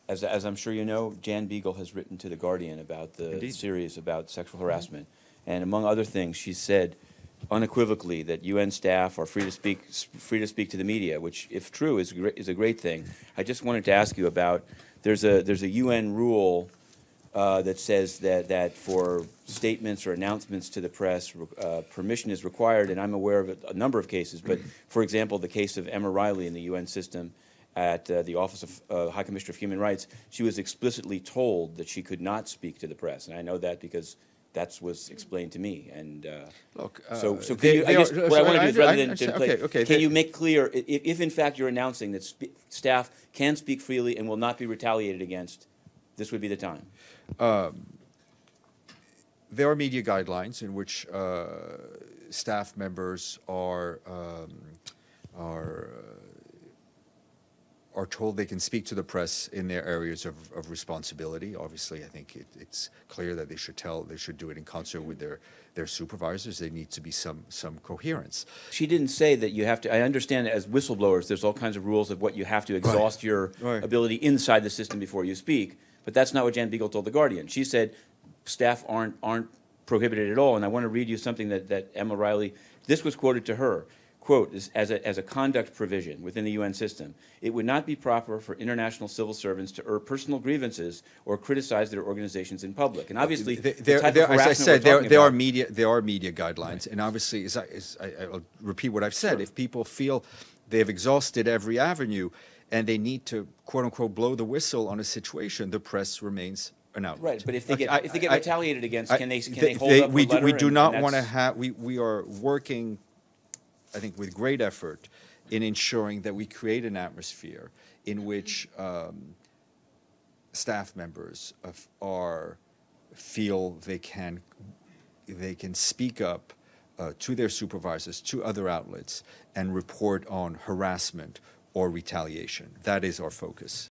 as I'm sure you know, Jan Beagle has written to The Guardian about the Indeed. series about sexual harassment. And among other things, she said unequivocally that UN staff are free to speak to the media, which, if true, is a great thing. I just wanted to ask you about, there's a UN rule that says that for statements or announcements to the press, permission is required, and I'm aware of a number of cases. But, for example, the case of Emma Reilly in the UN system at the Office of High Commissioner of Human Rights, she was explicitly told that she could not speak to the press, and I know that because that was explained to me. And look, so can you, I guess what I want to do is, rather than play, can you make clear if in fact you're announcing that staff can speak freely and will not be retaliated against, this would be the time? There are media guidelines in which staff members are told they can speak to the press in their areas of responsibility. Obviously, I think it's clear that they should do it in concert with their supervisors. There needs to be some coherence. She didn't say that you have to. I understand as whistleblowers, there's all kinds of rules of what you have to exhaust your ability inside the system before you speak. But that's not what Jan Beagle told The Guardian. She said staff aren't prohibited at all. And I want to read you something that Emma Reilly, this was quoted to her. Quote, as a conduct provision within the UN system, it would not be proper for international civil servants to urge personal grievances or criticize their organizations in public. And obviously, as I said, there are media guidelines, and obviously, I'll repeat what I've said. Sure. If people feel they've exhausted every avenue and they need to quote unquote blow the whistle on a situation, the press remains an outlet. Right, but if they get retaliated against, can they hold up a letter? We do not want to have. We are working, I think, with great effort in ensuring that we create an atmosphere in which staff members feel they can speak up to their supervisors, to other outlets, and report on harassment or retaliation. That is our focus.